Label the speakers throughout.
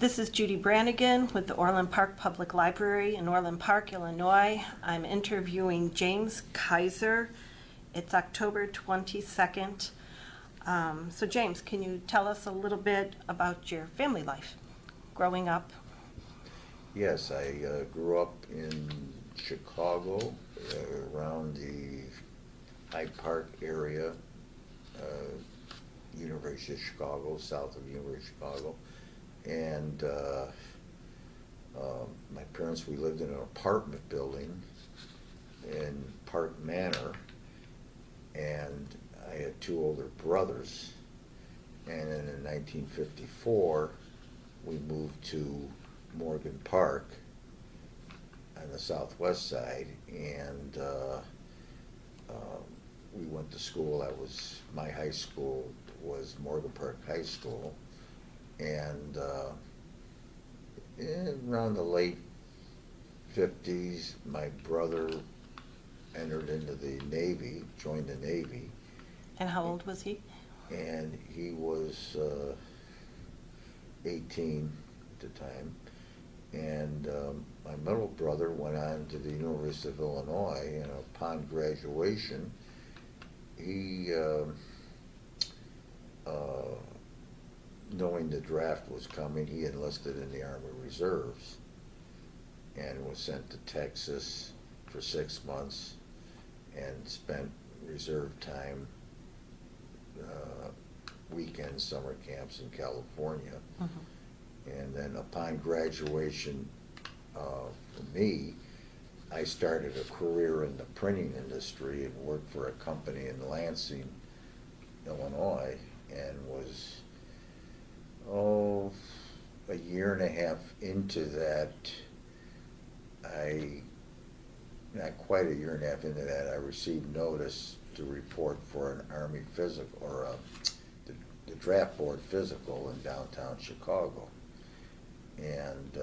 Speaker 1: This is Judy Brannigan with the Orland Park Public Library in Orland Park, Illinois. I'm interviewing James Kaiser. It's October 22nd. So James, can you tell us a little bit about your family life growing up?
Speaker 2: Yes, I grew up in Chicago, around the Hyde Park area, University of Chicago, south of University of Chicago. And my parents, we lived in an apartment building in Park Manor, and I had two older brothers. And then in 1954, we moved to Morgan Park on the southwest side, and we went to school. My high school was Morgan Park High School, and around the late 50s, my brother entered into the Navy, joined the Navy.
Speaker 1: And how old was he?
Speaker 2: And he was 18 at the time. And my middle brother went on to the University of Illinois, and upon graduation, he, knowing the draft was coming, he enlisted in the Army Reserves and was sent to Texas for 6 months and spent reserve time, weekends, summer camps in California. Mm-hmm. And then upon graduation, for me, I started a career in the printing industry and worked for a company in Lansing, Illinois, and was, a year and a half into that, not quite a year and a half into that, I received notice to report for an Army physical, or the draft board physical in downtown Chicago. And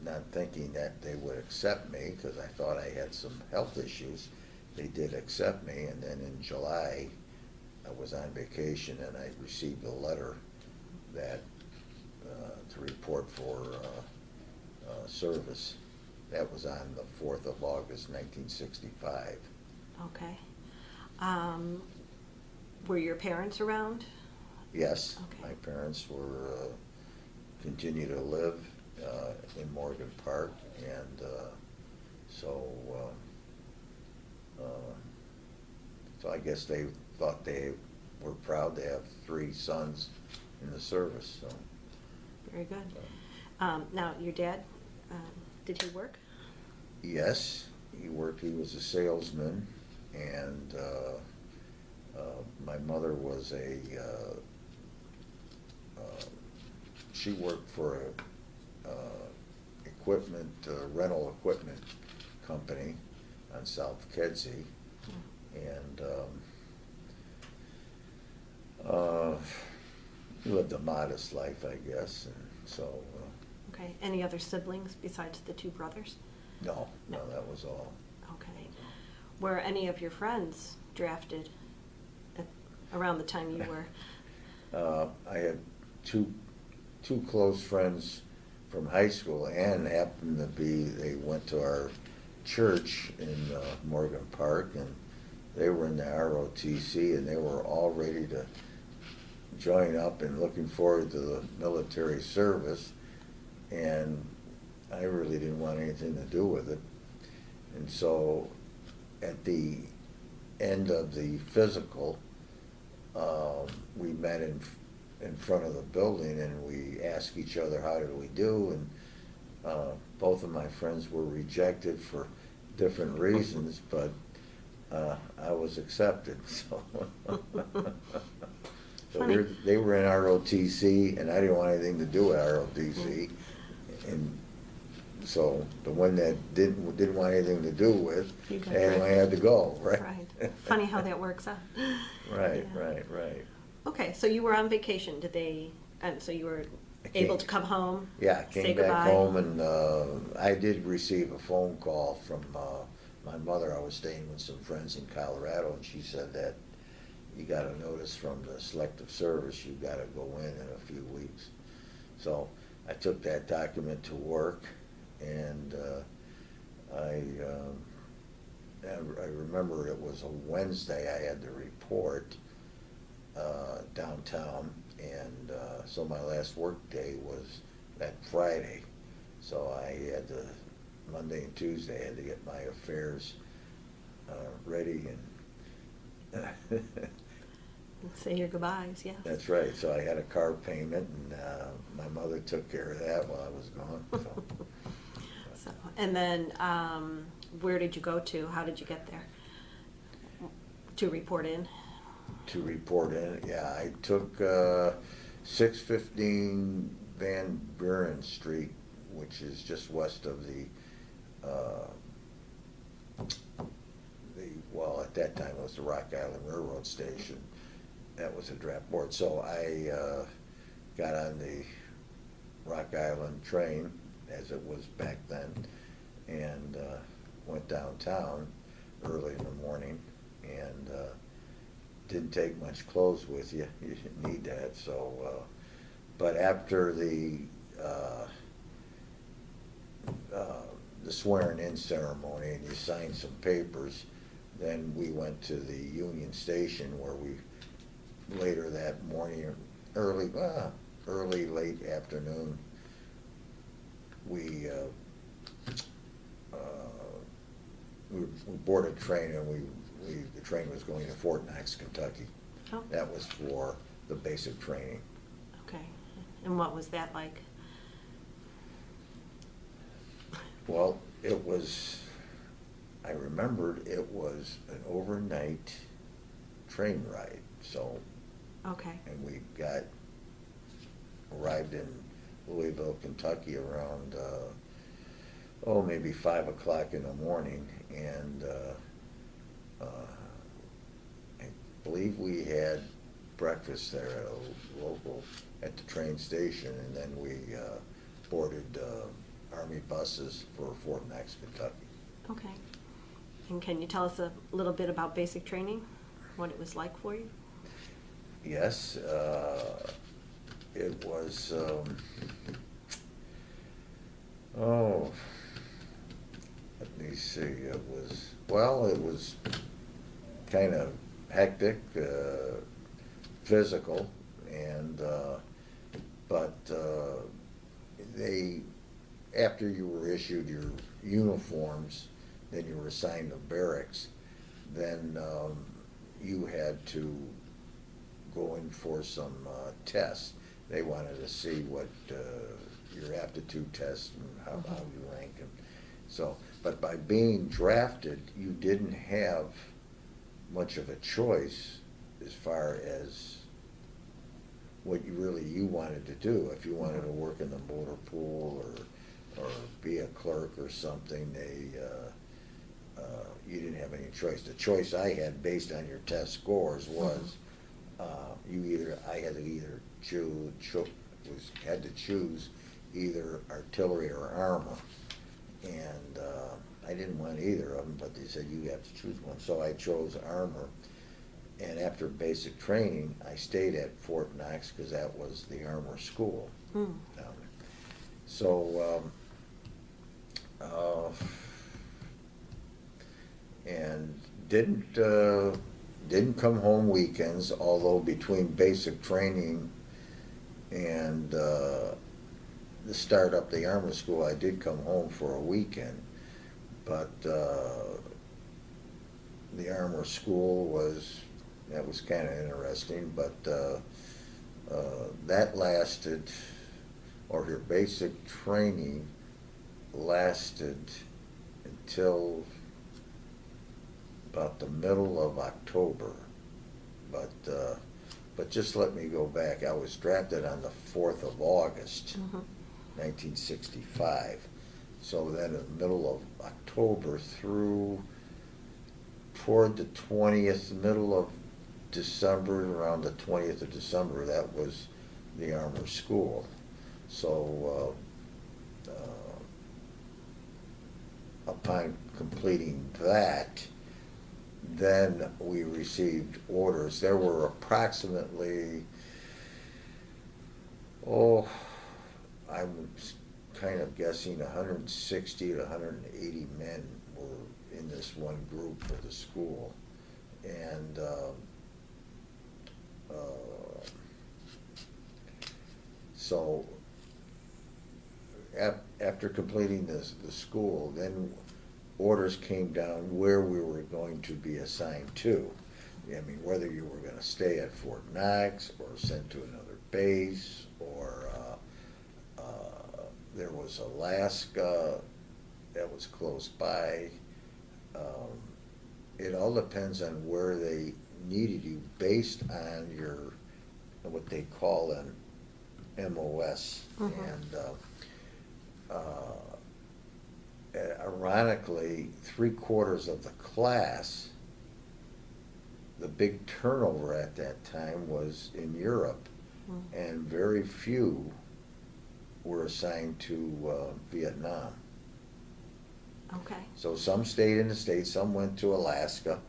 Speaker 2: not thinking that they would accept me, because I thought I had some health issues, they did accept me. And then in July, I was on vacation and I received a letter that to report for service. That was on the 4th of August, 1965.
Speaker 1: Okay. Were your parents around?
Speaker 2: Yes,
Speaker 1: okay.
Speaker 2: My parents were continue to live in Morgan Park, and so I guess they thought they were proud to have 3 sons in the service. So
Speaker 1: very good. Now, your dad, did he work?
Speaker 2: Yes, he worked. He was a salesman, and my mother was she worked for a rental equipment company on South Kedzie, and lived a modest life, I guess. And so.
Speaker 1: Okay. Any other siblings besides the 2 brothers?
Speaker 2: No, that was all.
Speaker 1: Okay. Were any of your friends drafted around the time you were?
Speaker 2: I had two close friends from high school, and happened to be, they went to our church in Morgan Park, and they were in the ROTC, and they were all ready to join up and looking forward to the military service. And I really didn't want anything to do with it. And so at the end of the physical, we met in front of the building, and we asked each other, how did we do? And both of my friends were rejected for different reasons, but I was accepted. So, they were in ROTC, and I didn't want anything to do with ROTC. And so the one that didn't want anything to do with, and I had to go, right?
Speaker 1: Right. Funny how that works out.
Speaker 2: Right,
Speaker 1: Yeah.
Speaker 2: right.
Speaker 1: Okay, so you were on vacation. Did they? So you were able to come home?
Speaker 2: Yeah, I
Speaker 1: say
Speaker 2: came
Speaker 1: goodbye?
Speaker 2: back home, and I did receive a phone call from my mother. I was staying with some friends in Colorado, and she said that you got a notice from the selective service, you gotta go in a few weeks. So I took that document to work, and I remember it was a Wednesday I had to report downtown, and so my last work day was that Friday. So I had to, Monday and Tuesday, I had to get my affairs ready and
Speaker 1: Say your goodbyes, yes.
Speaker 2: that's right. So I had a car payment, and my mother took care of that while I was gone. So.
Speaker 1: So, and then, where did you go to? How did you get there? To report in?
Speaker 2: To report in, yeah, I took 615 Van Buren Street, which is just west of well, at that time it was the Rock Island Railroad Station. That was a draft board. So I got on the Rock Island train, as it was back then, and went downtown early in the morning, and didn't take much clothes with you. You didn't need that. So, but after the swearing-in ceremony, and you signed some papers, then we went to the Union Station, where we later that morning, early, late afternoon, we boarded a train, and the train was going to Fort Knox, Kentucky.
Speaker 1: Oh.
Speaker 2: That was for the basic training.
Speaker 1: Okay. And what was that like?
Speaker 2: Well, it was, I remembered it was an overnight train ride, so.
Speaker 1: Okay.
Speaker 2: And we arrived in Louisville, Kentucky around, maybe 5 o'clock in the morning, and I believe we had breakfast there at a local, at the train station, and then we boarded Army buses for Fort Knox, Kentucky.
Speaker 1: Okay. And can you tell us a little bit about basic training? What it was like for you?
Speaker 2: Yes, it was, let me see, it was kind of hectic, physical, and, but after you were issued your uniforms, then you were assigned to barracks, then you had to go in for some tests. They wanted to see what your aptitude test and how you rank. And so, but by being drafted, you didn't have much of a choice as far as what you wanted to do. If you wanted to work in the motor pool or be a clerk or something, you didn't have any choice. The choice I had based on your test scores was I had to choose either artillery or armor, and I didn't want either of them, but they said you have to choose one, so I chose armor. And after basic training, I stayed at Fort Knox because that was the armor school down there. So, and didn't come home weekends, although between basic training and the start up the armor school, I did come home for a weekend. But the armor school was kind of interesting, but that lasted, or your basic training lasted until about the middle of October. But just let me go back. I was drafted on the 4th of August, 1965. So then in the middle of October through toward the 20th, middle of December, around the 20th of December, that was the armor school. So upon completing that, then we received orders. There were approximately, I'm kind of guessing 160 to 180 men were in this one group for the school. And so after completing the school, then orders came down where we were going to be assigned to. I mean, whether you were going to stay at Fort Knox or sent to another base, or there was Alaska that was close by. It all depends on where they needed you based on your, what they call an MOS. And ironically, 3/4 of the class, the big turnover at that time was in Europe, and very few were assigned to Vietnam.
Speaker 1: Okay.
Speaker 2: So some stayed in the States, some went to Alaska.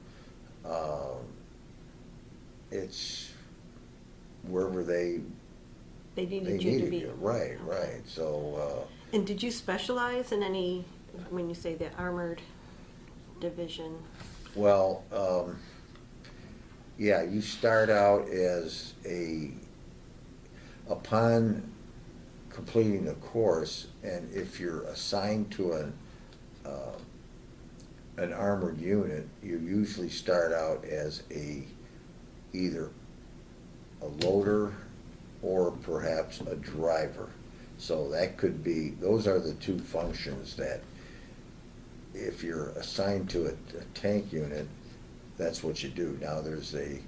Speaker 2: It's wherever they
Speaker 1: needed you to be.
Speaker 2: Right,
Speaker 1: Okay.
Speaker 2: right. So.
Speaker 1: And did you specialize in any, when you say the armored division?
Speaker 2: Well, yeah, you start out as upon completing the course, and if you're assigned to an armored unit, you usually start out as either a loader or perhaps a driver. So that could be, those are the two functions that, if you're assigned to a tank unit, that's what you do. Now there's the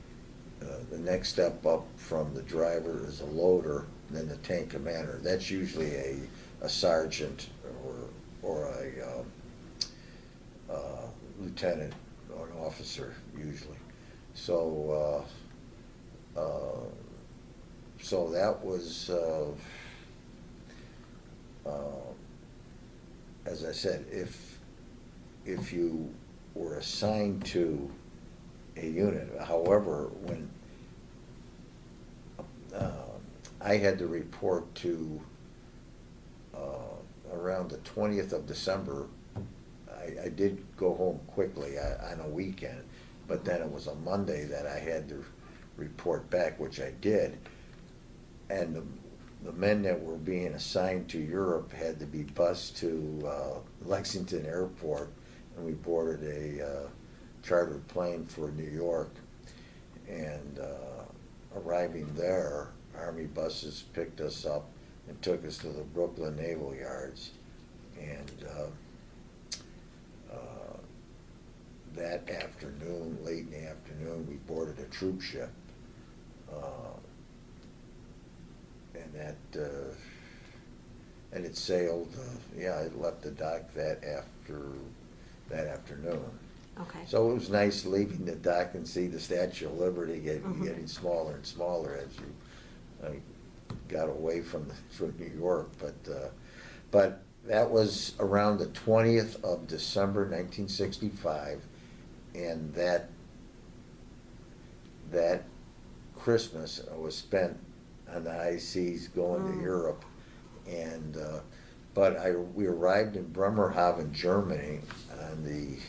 Speaker 2: next step up from the driver is a loader, and then the tank commander. That's usually a sergeant or a lieutenant or an officer usually. So so that was, as I said, if you were assigned to a unit. However, when I had to report to around the 20th of December, I did go home quickly on a weekend, but then it was a Monday that I had to report back, which I did. And the men that were being assigned to Europe had to be bused to Lexington Airport, and we boarded a chartered plane for New York. And arriving there, Army buses picked us up and took us to the Brooklyn Naval Yards. And that afternoon, late in the afternoon, we boarded a troop ship. And it sailed, it left the dock that afternoon.
Speaker 1: Okay.
Speaker 2: So it was nice leaving the dock and see the Statue of Liberty getting smaller and smaller as you got away from New York. But that was around the 20th of December, 1965, and that Christmas was spent on the high seas going to Europe. And but we arrived in Bremerhaven, Germany on the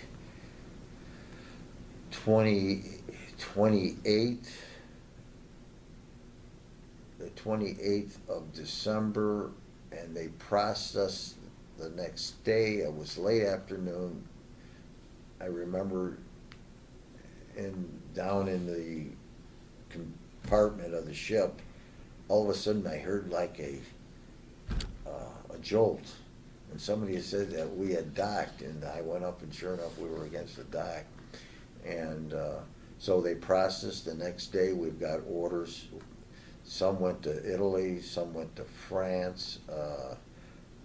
Speaker 2: 28th of December, and they processed the next day. It was late afternoon. I remember down in the compartment of the ship, all of a sudden I heard like a jolt, and somebody had said that we had docked, and I went up, and sure enough we were against the dock. And so they processed. The next day we've got orders. Some went to Italy, some went to France,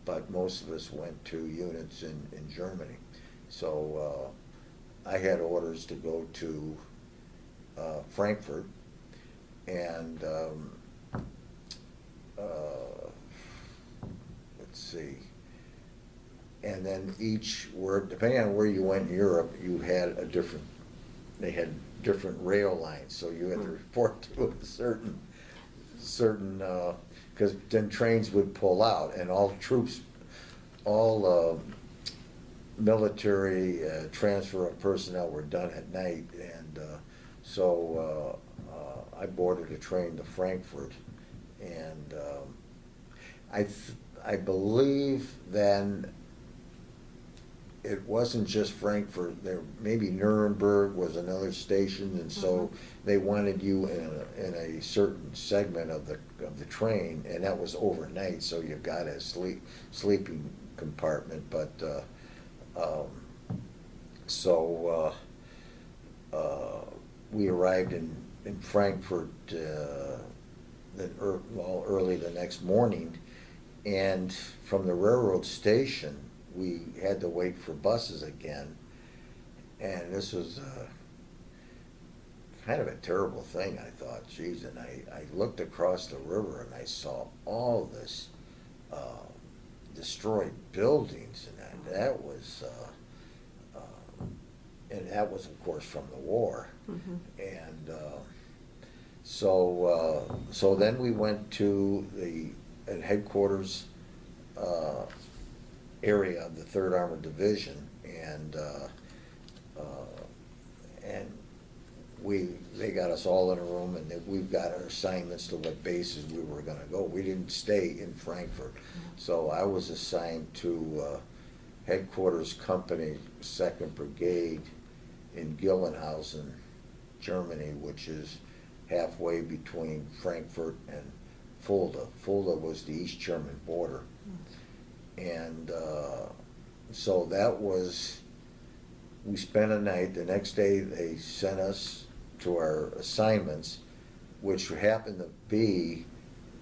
Speaker 2: but most of us went to units in Germany. So I had orders to go to Frankfurt, and let's see. And then depending on where you went in Europe, you had a different they had different rail lines, so you had to report to a certain, because then trains would pull out, and all troops, all military transfer of personnel were done at night, and so I boarded a train to Frankfurt, and I believe then it wasn't just Frankfurt. There maybe Nuremberg was another station, and so they wanted you in a certain segment of the train, and that was overnight. So you got a sleeping compartment, but we arrived in Frankfurt early the next morning, and from the railroad station we had to wait for buses again, and this was kind of a terrible thing. I thought, geez, and I looked across the river and I saw all this destroyed buildings, and that was of course from the war. And so then we went to the headquarters area of the 3rd Armored Division, and they got us all in a room, and we've got our assignments to what bases we were going to go. We didn't stay in Frankfurt, so I was assigned to headquarters company 2nd Brigade in Gillenhausen, Germany, which is halfway between Frankfurt and Fulda. Fulda was the East German border. And so that was, we spent a night. The next day they sent us to our assignments, which happened to be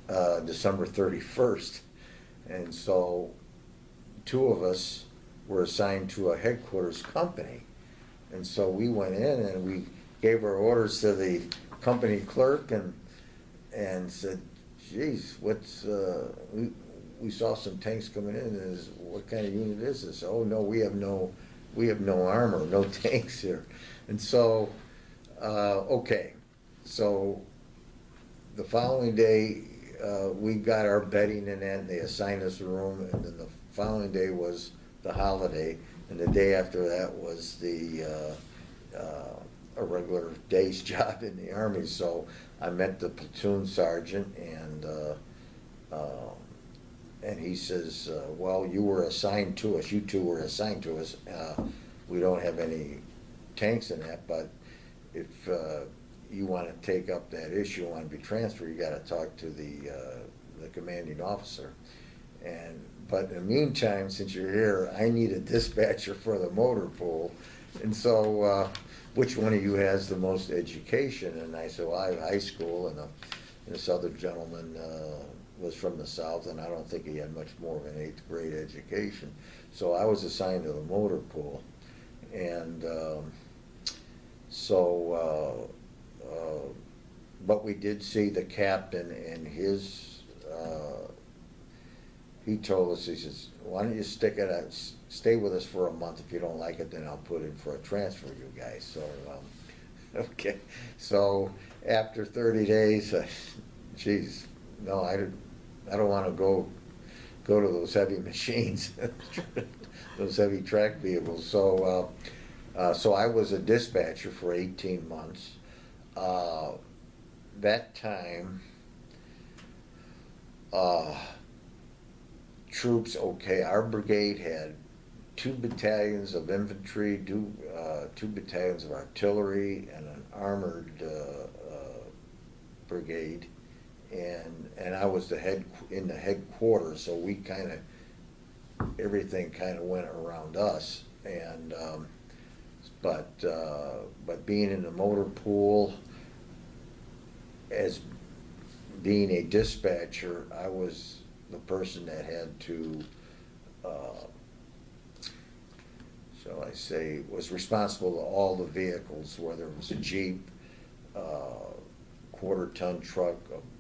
Speaker 2: December 31st. And so 2 of us were assigned to a headquarters company. And so we went in and we gave our orders to the company clerk and said, geez, we saw some tanks coming in. What kind of unit is this? Oh no, we have no armor, no tanks here. And so, okay, so the following day we got our bedding in, and they assigned us a room, and then the following day was the holiday, and the day after that was a regular day's job in the Army. So I met the platoon sergeant, and he says, well, you were assigned to us, you 2 were assigned to us. We don't have any tanks in that, but if you want to take up that issue, want to be transferred, you got to talk to the commanding officer. But in the meantime, since you're here, I need a dispatcher for the motor pool. And so, which one of you has the most education? And I said, well, I have high school, and this other gentleman was from the South, and I don't think he had much more of an 8th grade education. So I was assigned to the motor pool. And but we did see the captain, and he told us, he says, why don't you stay with us for a month. If you don't like it, then I'll put in for a transfer, you guys. So, okay. So after 30 days, geez, no, I don't want to go to those heavy machines, those heavy track vehicles. So, so I was a dispatcher for 18 months. That time, troops, okay, our brigade had 2 battalions of infantry, 2 battalions of artillery, and an armored brigade, and I was in the headquarters, so we everything kind of went around us, and but being in the motor pool, as being a dispatcher, I was the person that had to, shall I say, was responsible for all the vehicles, whether it was a Jeep, quarter-ton truck,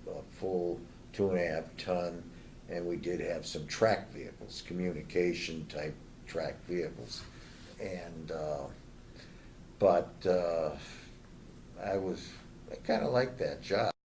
Speaker 2: a full 2.5 ton, and we did have some track vehicles, communication type track vehicles, and But I kind of liked that job.